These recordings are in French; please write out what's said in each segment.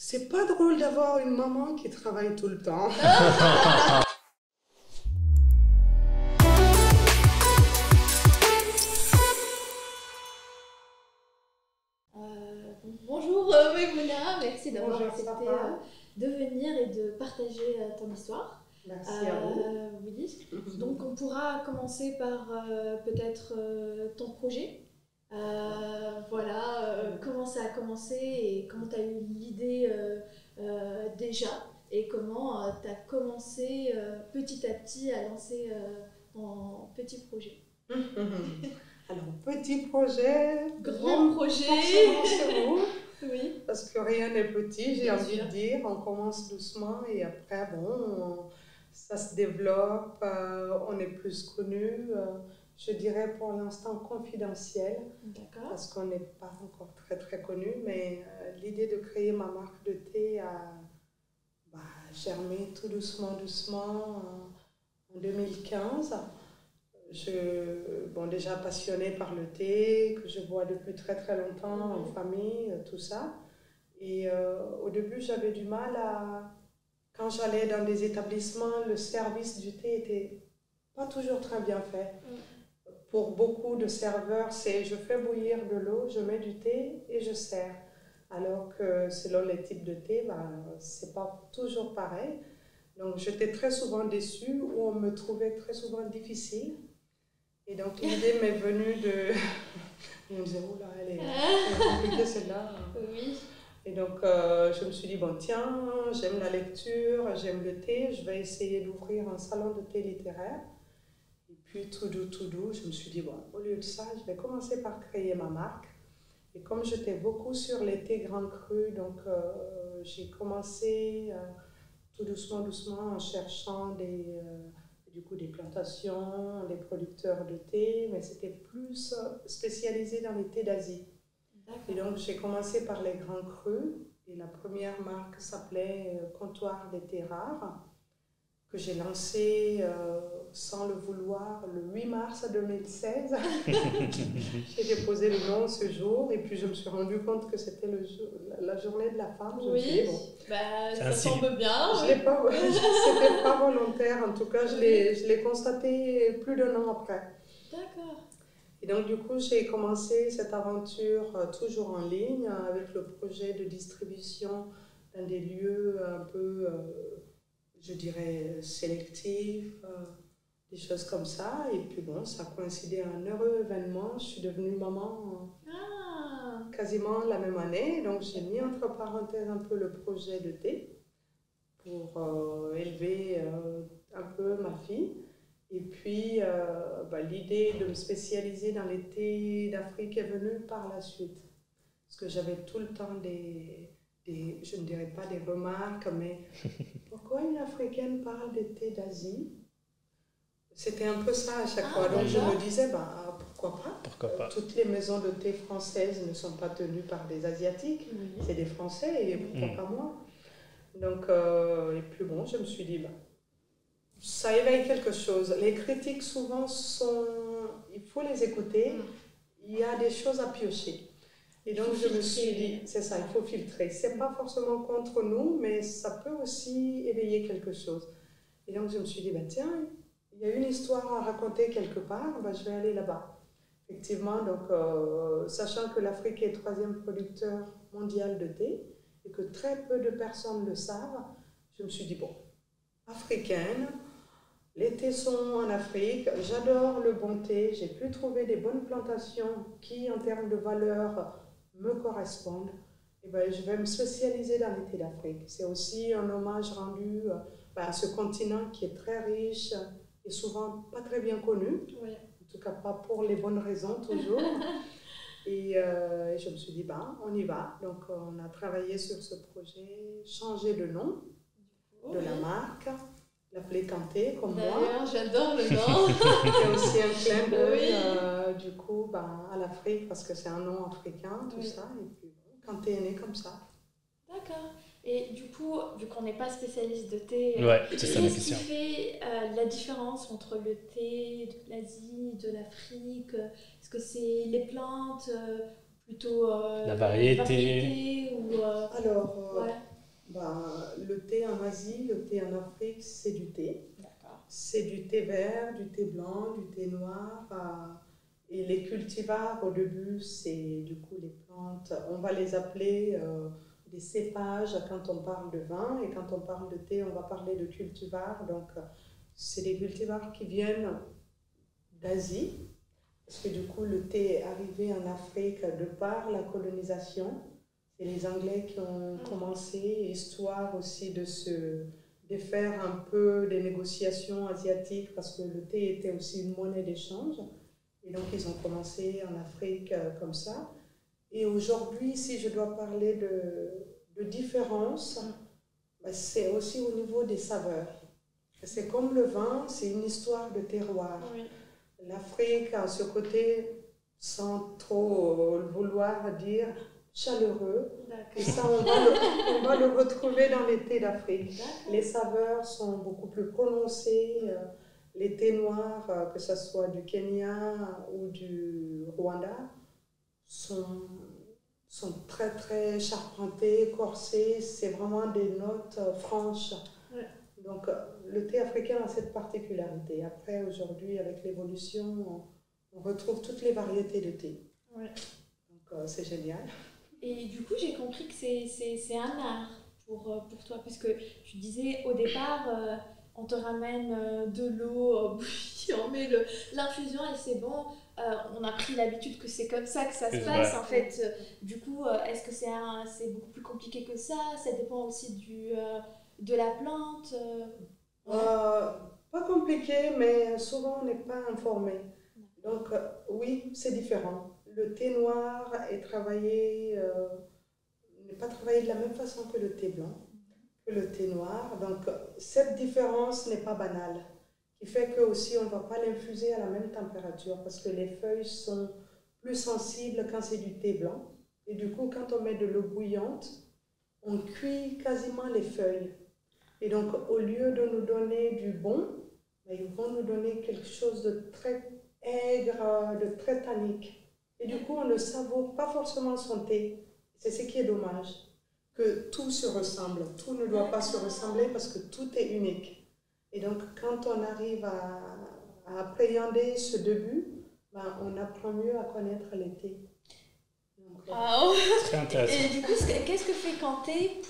C'est pas drôle d'avoir une maman qui travaille tout le temps. Bonjour Maimouna, merci d'avoir Bonjour, accepté Safa. de venir et de partager ton histoire. Merci à vous. Oui. Donc on pourra commencer par peut-être ton projet. Comment ça a commencé et comment tu as eu l'idée déjà et comment tu as commencé petit à petit à lancer ton petit projet. Alors, petit projet, Grand projet. Forcément sur vous, Oui. parce que rien n'est petit, j'ai Bien envie sûr. de dire. On commence doucement et après, bon, ça se développe, on est plus connu. Je dirais pour l'instant confidentiel, D'accord. parce qu'on n'est pas encore très très connu, mais l'idée de créer ma marque de thé a germé tout doucement en 2015. Déjà passionnée par le thé, que je bois depuis très très longtemps en famille, tout ça. Et au début, j'avais du mal quand j'allais dans des établissements, le service du thé était pas toujours très bien fait. Pour beaucoup de serveurs, c'est je fais bouillir de l'eau, je mets du thé et je sers. Alors que selon les types de thé, c'est pas toujours pareil. Donc j'étais très souvent déçue ou on me trouvait très souvent difficile. Et donc l'idée m'est venue de... On me disait, oh là, elle est compliquée celle-là. Oui. Et donc je me suis dit, bon tiens, j'aime la lecture, j'aime le thé, je vais essayer d'ouvrir un salon de thé littéraire. Et puis tout doux, je me suis dit, bon, au lieu de ça, je vais commencer par créer ma marque. Et comme j'étais beaucoup sur les thés grands crus, donc j'ai commencé tout doucement en cherchant des plantations, des producteurs de thé, mais c'était plus spécialisé dans les thés d'Asie. Et donc j'ai commencé par les grands crus, et la première marque s'appelait Comptoir des thés rares, que j'ai lancé sans le vouloir le 8 mars 2016. J'ai déposé le nom ce jour et puis je me suis rendu compte que c'était la journée de la femme. Je me suis dit, bon, ça tombe bien. C'était pas volontaire, en tout cas je l'ai constaté plus d'un an après. D'accord. Et donc du coup j'ai commencé cette aventure toujours en ligne avec le projet de distribution dans des lieux un peu... je dirais sélectif, des choses comme ça. Et puis bon, ça a coïncidé à un heureux événement. Je suis devenue maman quasiment la même année. Donc j'ai mis entre parenthèses un peu le projet de thé pour élever un peu ma fille. Et puis l'idée de me spécialiser dans les thés d'Afrique est venue par la suite. Parce que j'avais tout le temps je ne dirais pas des remarques, mais pourquoi une Africaine parle des thés d'Asie? C'était un peu ça à chaque fois. Donc je me disais, pourquoi pas? Toutes les maisons de thé françaises ne sont pas tenues par des Asiatiques, c'est des Français, et pourquoi pas moi? Donc, et puis bon, je me suis dit, ça éveille quelque chose. Les critiques souvent il faut les écouter, il y a des choses à piocher. Et donc je me suis dit, c'est ça, il faut filtrer. C'est pas forcément contre nous, mais ça peut aussi éveiller quelque chose. Et donc je me suis dit, tiens, il y a une histoire à raconter quelque part, je vais aller là-bas. Effectivement, donc sachant que l'Afrique est le 3e producteur mondial de thé et que très peu de personnes le savent, je me suis dit, bon, africaine, les thés sont en Afrique, j'adore le bon thé, j'ai pu trouver des bonnes plantations qui, en termes de valeur, me correspondent. Et je vais me spécialiser dans les thés d'Afrique. C'est aussi un hommage rendu à ce continent qui est très riche et souvent pas très bien connu. Oui. En tout cas pas pour les bonnes raisons toujours. Et je me suis dit, on y va. Donc on a travaillé sur ce projet, changé de nom de la marque, l'appeler Kanté comme moi. D'ailleurs, j'adore le nom. Il y a aussi un clin d'œil du coup à l'Afrique parce que c'est un nom africain, tout ça. Et puis Kanté est né comme ça. D'accord. Et du coup, vu qu'on n'est pas spécialiste de thé, qu'est-ce qui fait la différence entre le thé de l'Asie, de l'Afrique? Est-ce que c'est les plantes, plutôt la variété ou, Alors, Le thé en Asie, le thé en Afrique, c'est du thé. D'accord. C'est du thé vert, du thé blanc, du thé noir. Et les cultivars, au début, c'est du coup les plantes. On va les appeler des cépages quand on parle de vin. Et quand on parle de thé, on va parler de cultivars. Donc, c'est des cultivars qui viennent d'Asie. Parce que du coup, le thé est arrivé en Afrique de par la colonisation. C'est les Anglais qui ont commencé, histoire aussi de faire un peu des négociations asiatiques, parce que le thé était aussi une monnaie d'échange. Et donc, ils ont commencé en Afrique comme ça. Et aujourd'hui, si je dois parler de différence, c'est aussi au niveau des saveurs. C'est comme le vin, c'est une histoire de terroir. Oui. L'Afrique a ce côté, sans trop le vouloir dire, chaleureux. Et ça, on va le retrouver dans les thés d'Afrique. Les saveurs sont beaucoup plus prononcées. Les thés noirs, que ce soit du Kenya ou du Rwanda, sont très très charpentés, corsés. C'est vraiment des notes franches. Ouais. Donc le thé africain a cette particularité. Après, aujourd'hui, avec l'évolution, on retrouve toutes les variétés de thé. Ouais. Donc c'est génial. Et du coup, j'ai compris que c'est un art pour toi, puisque tu disais au départ, on te ramène de l'eau, on met l'infusion et c'est bon. On a pris l'habitude que c'est comme ça que ça se passe. En fait, du coup, est-ce que c'est beaucoup plus compliqué que ça? Ça dépend aussi de la plante. Pas compliqué, mais souvent on n'est pas informé. Donc oui, c'est différent. Le thé noir n'est pas travaillé de la même façon que le thé blanc, que le thé noir. Donc cette différence n'est pas banale, qui fait que aussi on ne va pas l'infuser à la même température, parce que les feuilles sont plus sensibles quand c'est du thé blanc. Et du coup, quand on met de l'eau bouillante, on cuit quasiment les feuilles. Et donc, au lieu de nous donner du bon, ils vont nous donner quelque chose de très aigre, de très tannique. Et du coup, on ne savoure pas forcément son thé. C'est ce qui est dommage, que tout se ressemble. Tout ne doit pas se ressembler parce que tout est unique. Et donc, quand on arrive à appréhender ce début, on apprend mieux à connaître les thés. Très intéressant. Et du coup, qu'est-ce que fait Kanté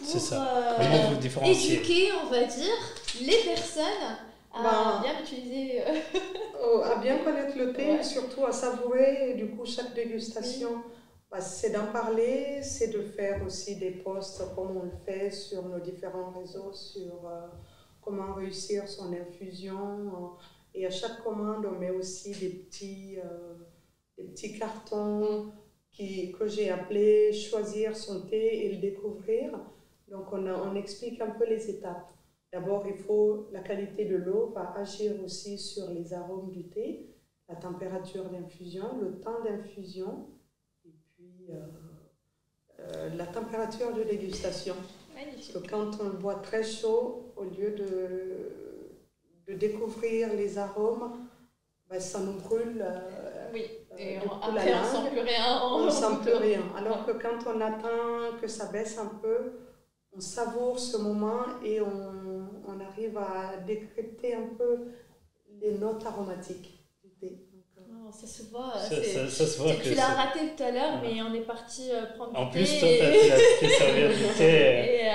pour éduquer, on va dire, les personnes à bien utiliser à bien connaître le thé, surtout à savourer. Et du coup, chaque dégustation, c'est d'en parler, c'est de faire aussi des posts comme on le fait sur nos différents réseaux, sur comment réussir son infusion. Et à chaque commande, on met aussi des petits cartons que j'ai appelé choisir son thé et le découvrir. Donc on explique un peu les étapes. D'abord, la qualité de l'eau va agir aussi sur les arômes du thé, la température d'infusion, le temps d'infusion, et puis la température de dégustation. Magnifique. Parce que quand on le boit très chaud, au lieu de découvrir les arômes, ça nous brûle. Et après on ne sent plus rien. On ne sent plus rien. Alors que quand on attend que ça baisse un peu, on savoure ce moment et on arrive à décrypter un peu les notes aromatiques du thé. Ça se voit. Ça se voit tu l'as raté tout à l'heure, mais on est parti prendre du thé. En plus, toi, tu l'as fait servir du thé.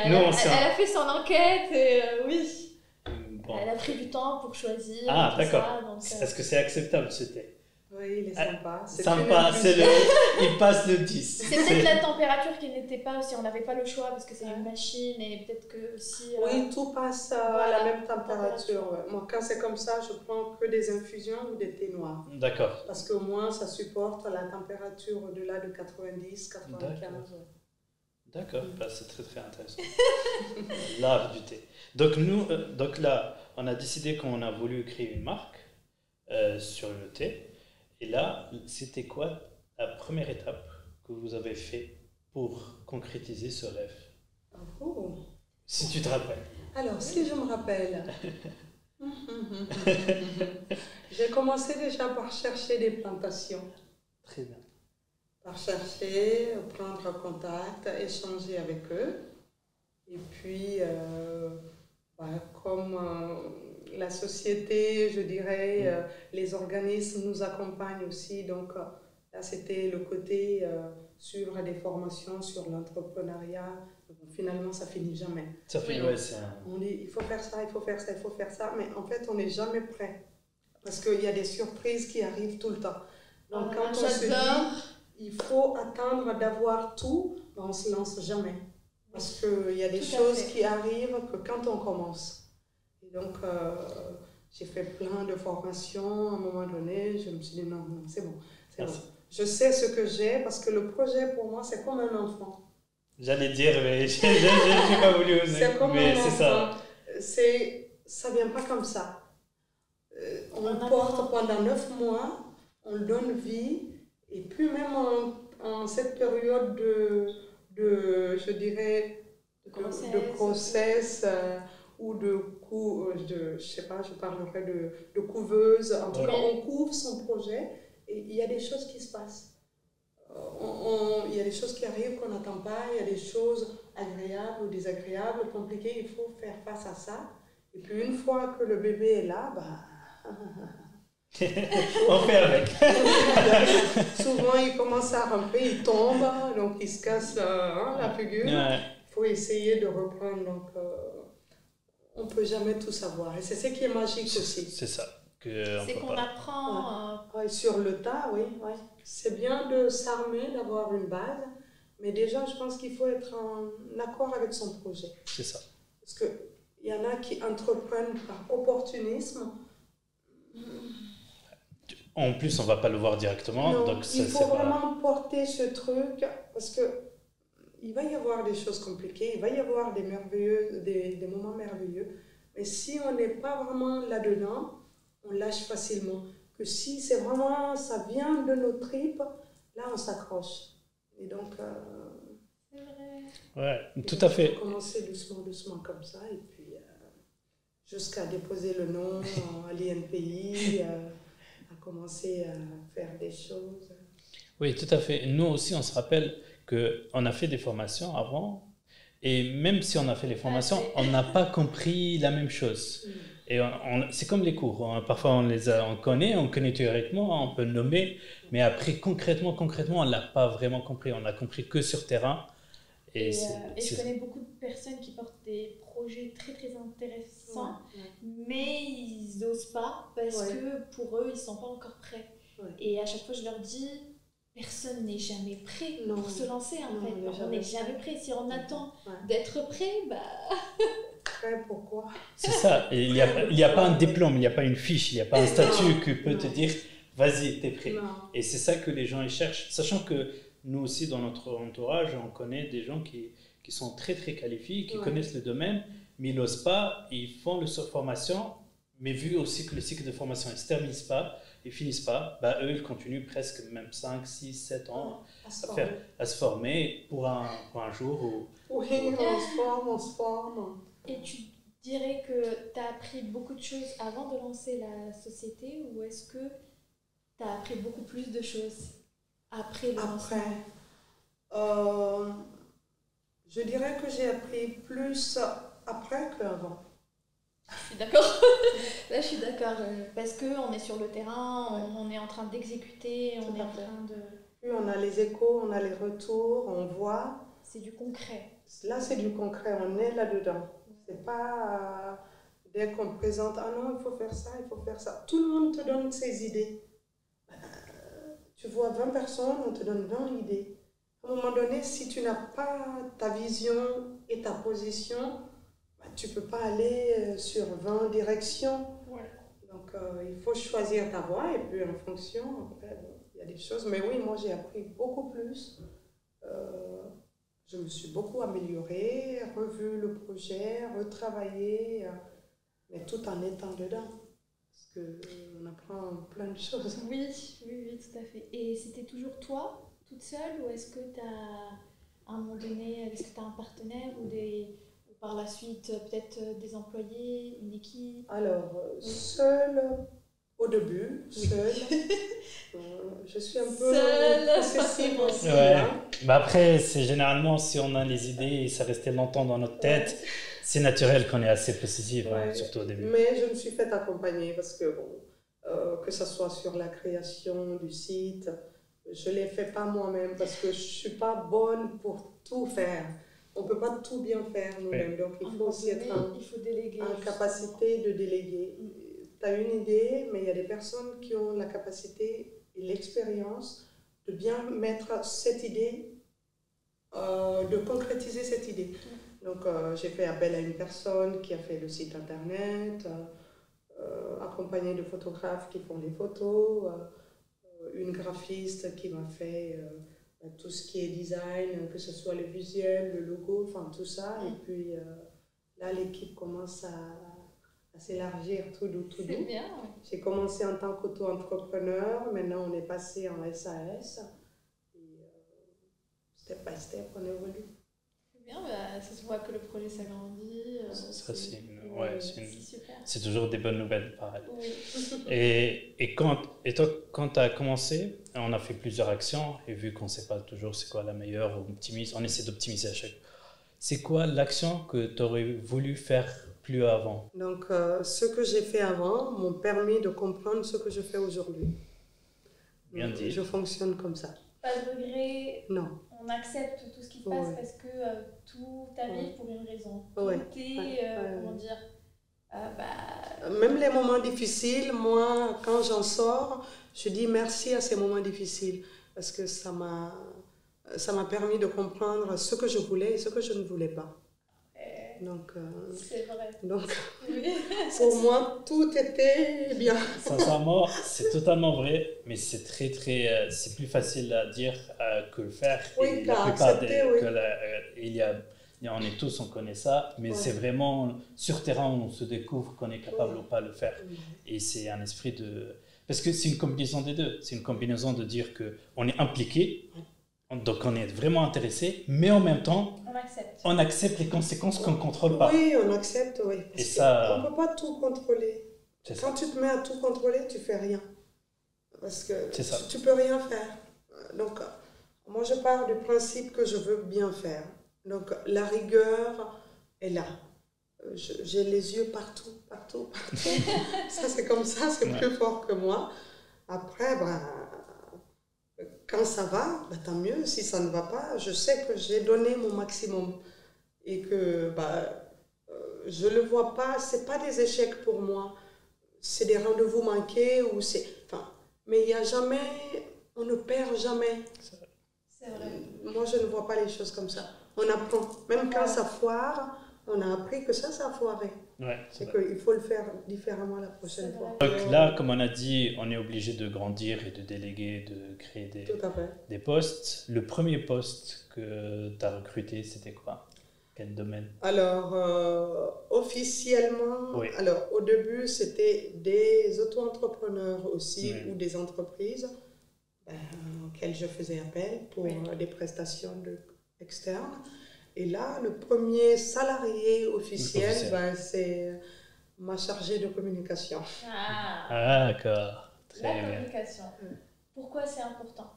Elle a fait son enquête et oui. Bon. Elle a pris du temps pour choisir. Ah, d'accord. Est-ce que c'est acceptable ce thé? Oui, il est sympa. Il passe le 10. C'est peut-être la température qui n'était pas aussi. On n'avait pas le choix parce que c'est une machine et peut-être que aussi. Oui, tout passe à la même température. Ouais. Moi, quand c'est comme ça, je prends que des infusions ou des thés noirs. D'accord. Parce qu'au moins, ça supporte la température au-delà de 90, 95. D'accord, c'est très très intéressant. L'art du thé. Donc là, on a décidé qu'on a voulu créer une marque sur le thé. Et là, c'était quoi la première étape que vous avez fait pour concrétiser ce rêve? Si tu te rappelles. Alors, si je me rappelle, j'ai commencé déjà par chercher des plantations. Très bien. Par chercher, prendre contact, échanger avec eux. Et puis, la société, je dirais, les organismes nous accompagnent aussi. Donc là, c'était le côté suivre des formations sur l'entrepreneuriat. Finalement, ça finit jamais. Ça finit, ouais, c'est un... On dit, il faut faire ça, il faut faire ça, il faut faire ça. Mais en fait, on n'est jamais prêt. Parce qu'il y a des surprises qui arrivent tout le temps. Donc quand on se dit, il faut attendre d'avoir tout, on ne se lance jamais. Parce qu'il y a des choses qui arrivent que quand on commence. Et donc, j'ai fait plein de formations. À un moment donné, je me suis dit, non, c'est bon. C'est bon. Je sais ce que j'ai, parce que le projet, pour moi, c'est comme un enfant. J'allais dire, mais je n'ai pas voulu oser. C'est comme mais un c'est enfant. ça. Ça ne vient pas comme ça. On le porte pendant 9 mois, on le donne vie. Et puis même en cette période je dirais, de grossesse ou je sais pas, je parlerai de couveuse. En tout cas, on couvre son projet et il y a des choses qui se passent. Il y a des choses qui arrivent qu'on n'attend pas, il y a des choses agréables ou désagréables, compliquées, il faut faire face à ça. Et puis une fois que le bébé est là, on fait avec. Souvent, il commence à ramper, il tombe, donc il se casse la figure. Il faut essayer de reprendre. Donc, on ne peut jamais tout savoir. Et c'est ce qui est magique aussi. C'est ça. C'est qu'on apprend. Ouais, sur le tas, oui. Ouais. C'est bien de s'armer, d'avoir une base. Mais déjà, je pense qu'il faut être en accord avec son projet. C'est ça. Parce qu'il y en a qui entreprennent par opportunisme. En plus, on ne va pas le voir directement. Non, donc il faut vraiment porter ce truc parce qu'il va y avoir des choses compliquées, il va y avoir des moments merveilleux. Mais si on n'est pas vraiment là-dedans, on lâche facilement. Que si c'est vraiment, ça vient de nos tripes, là on s'accroche. Et donc, c'est vrai. Ouais, tout à fait. On va commencer doucement comme ça et puis jusqu'à déposer le nom à l'INPI. À commencer à faire des choses. Oui, tout à fait. Nous aussi, on se rappelle qu'on a fait des formations avant, et même si on a fait les formations, on n'a pas compris la même chose. Et c'est comme les cours. Parfois, on connaît théoriquement, on peut le nommer, mais après, concrètement, on ne l'a pas vraiment compris. On n'a compris que sur terrain. Et je connais beaucoup de personnes qui portent des projets très très intéressants, mais ils n'osent pas parce que pour eux, ils ne sont pas encore prêts. Et à chaque fois, je leur dis, personne n'est jamais prêt pour se lancer en fait. On n'est jamais prêt. Si on attend d'être prêt, Prêt pourquoi? C'est ça. Et il n'y a pas un diplôme, il n'y a pas une fiche, il n'y a pas un statut qui peut te dire, vas-y, t'es prêt. Non. Et c'est ça que les gens ils cherchent, sachant que nous aussi, dans notre entourage, on connaît des gens qui sont très très qualifiés, qui connaissent le domaine, mais ils n'osent pas, ils font leur formation, mais vu aussi que le cycle de formation ne se termine pas, ils finissent pas, eux ils continuent presque même 5, 6, 7 ans à se former pour un jour où... Oui, on se forme. Et tu dirais que tu as appris beaucoup de choses avant de lancer la société ou est-ce que tu as appris beaucoup plus de choses après le lancement? Je dirais que j'ai appris plus après qu'avant. Je suis d'accord. Là, je suis d'accord. Parce qu'on est sur le terrain, on est en train d'exécuter, on est en train de... Puis on a les échos, on a les retours, on voit. C'est du concret. Là, c'est du concret, on est là-dedans. C'est pas dès qu'on présente, ah non, il faut faire ça, il faut faire ça. Tout le monde te donne ses idées. Tu vois 20 personnes, on te donne 20 idées. À un moment donné, si tu n'as pas ta vision et ta position, tu ne peux pas aller sur 20 directions. Donc, il faut choisir ta voie et puis en fonction, après, il y a des choses. Mais oui, moi, j'ai appris beaucoup plus. Je me suis beaucoup améliorée, revu le projet, retravaillé, mais tout en étant dedans. Parce qu'on apprend plein de choses. Oui, tout à fait. Et c'était toujours toi, toute seule, ou est-ce que tu as, à un moment donné, est-ce que tu as un partenaire ou par la suite, peut-être des employés, une équipe? Alors, seule au début, seule. Je suis un peu possessive aussi. Ouais. Après, c'est généralement si on a les idées et ça restait longtemps dans notre tête, C'est naturel qu'on est assez positif, Ouais. surtout au début. Mais je me suis fait accompagner parce que, bon, que ce soit sur la création du site, je ne les fais pas moi-même parce que je ne suis pas bonne pour tout faire. On ne peut pas tout bien faire nous-mêmes, donc il faut aussi être il faut déléguer, en capacité de déléguer. Tu as une idée, mais il y a des personnes qui ont la capacité et l'expérience de bien mettre cette idée, de concrétiser cette idée. Donc j'ai fait appel à une personne qui a fait le site internet, accompagnée de photographes qui font les photos, une graphiste qui m'a fait tout ce qui est design, que ce soit le visuel, le logo, enfin tout ça. Et puis là, l'équipe commence à s'élargir tout doux, tout doux. C'est bien. J'ai commencé en tant qu'auto-entrepreneur, maintenant on est passé en SAS. Et step by step, on évolue. C'est bien, bah, ça se voit que le projet s'agrandit. Ça, c'est super. C'est toujours des bonnes nouvelles, pareil. Oui. Et toi, quand tu as commencé, on a fait plusieurs actions, et vu qu'on ne sait pas toujours c'est quoi la meilleure, on essaie d'optimiser à chaque fois. C'est quoi l'action que tu aurais voulu faire plus avant? Donc, ce que j'ai fait avant m'ont permis de comprendre ce que je fais aujourd'hui. Bien dit. Je fonctionne comme ça. Pas de regret. Non. On accepte tout ce qui se passe parce que tout arrive pour une raison. Ouais. Tout est, comment dire, Même les moments difficiles, moi, quand j'en sors, je dis merci à ces moments difficiles parce que ça m'a permis de comprendre ce que je voulais et ce que je ne voulais pas. Donc, c'est vrai. Donc, pour moi, tout était bien. Sincèrement, c'est totalement vrai, mais c'est c'est plus facile à dire que le faire. Oui, et la plupart oui. on est tous, on connaît ça, mais c'est vraiment sur terrain où on se découvre qu'on est capable ou pas de le faire. Et c'est un esprit de... Parce que c'est une combinaison des deux. C'est une combinaison de dire qu'on est impliqué, donc on est vraiment intéressé, mais en même temps, on accepte les conséquences qu'on ne contrôle pas. Oui, on accepte, oui. Et ça... On ne peut pas tout contrôler. Quand tu te mets à tout contrôler, tu ne fais rien. Parce que tu ne peux rien faire. Donc, moi, je pars du principe que je veux bien faire. Donc, la rigueur est là. J'ai les yeux partout. Ça, c'est comme ça, c'est plus fort que moi. Après, quand ça va, tant mieux. Si ça ne va pas, je sais que j'ai donné mon maximum. Et que je ne le vois pas, ce n'est pas des échecs pour moi. C'est des rendez-vous manqués. Mais il n'y a jamais, on ne perd jamais. C'est vrai. Moi, je ne vois pas les choses comme ça. On apprend. Même quand ça foire, on a appris que ça a foiré. Ouais, c'est qu'il faut le faire différemment la prochaine fois. Donc là, comme on a dit, on est obligé de grandir et de déléguer, de créer des postes. Le premier poste que tu as recruté, c'était quoi? Quel domaine? Alors, officiellement, au début, c'était des auto-entrepreneurs aussi ou des entreprises auxquelles je faisais appel pour des prestations externes. Et là, le premier salarié officiel, c'est ma chargée de communication. Ah, d'accord. La communication. Pourquoi c'est important?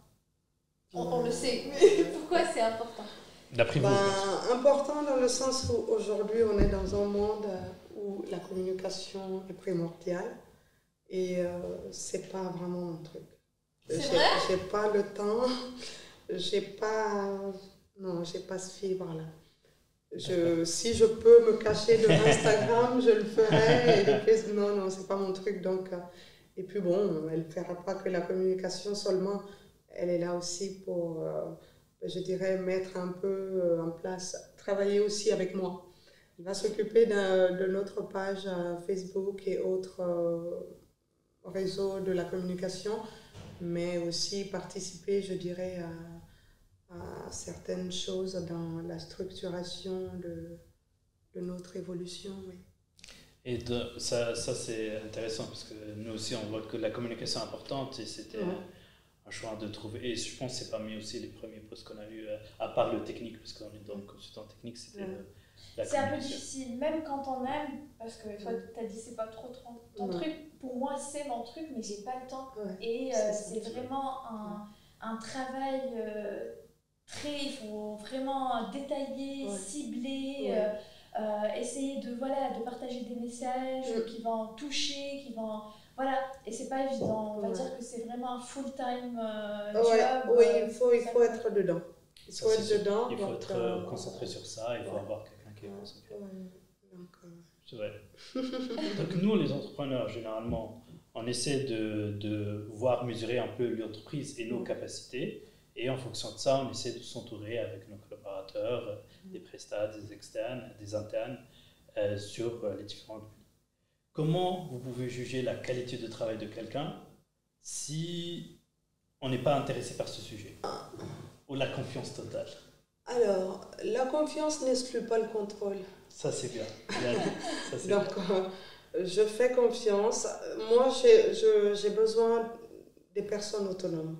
On le sait, mais pourquoi c'est important? D'après vous? Important dans le sens où aujourd'hui, on est dans un monde où la communication est primordiale et c'est pas vraiment mon truc. J'ai pas le temps, j'ai pas ce fibre-là. Si je peux me cacher de Instagram, je le ferai. Et non, c'est pas mon truc. Donc, et puis bon, elle ne fera pas que la communication seulement. Elle est là aussi pour, je dirais, mettre un peu en place, travailler aussi avec moi. Elle va s'occuper de notre page Facebook et autres réseaux de la communication, mais aussi participer, je dirais, à certaines choses dans la structuration de notre évolution. Oui. Et ça c'est intéressant parce que nous aussi on voit que la communication est importante et c'était un choix de trouver. Et je pense que c'est parmi aussi les premiers postes qu'on a eu, à part le technique, parce qu'on est dans le consultant technique, c'était la c'est un peu difficile, même quand on aime, parce que toi tu as dit c'est pas trop ton truc. Pour moi c'est mon truc, mais j'ai pas le temps. Et c'est vraiment un travail il faut vraiment détailler, cibler, et essayer de, voilà, de partager des messages qui vont toucher, qui vont... Voilà, et c'est pas évident. On va dire que c'est vraiment un full-time job. Oui, il faut être dedans. Il faut être dedans. Il faut être concentré sur ça, il faut avoir quelqu'un qui est concentré. C'est vrai. Donc nous, les entrepreneurs, généralement, on essaie de voir mesurer un peu l'entreprise et nos capacités. Et en fonction de ça, on essaie de s'entourer avec nos collaborateurs, des prestats, des externes, des internes, sur les différents domaines. Comment vous pouvez juger la qualité de travail de quelqu'un si on n'est pas intéressé par ce sujet? Ou la confiance totale? Alors, la confiance n'exclut pas le contrôle. Ça, c'est bien. Donc, je fais confiance. Moi, j'ai besoin des personnes autonomes.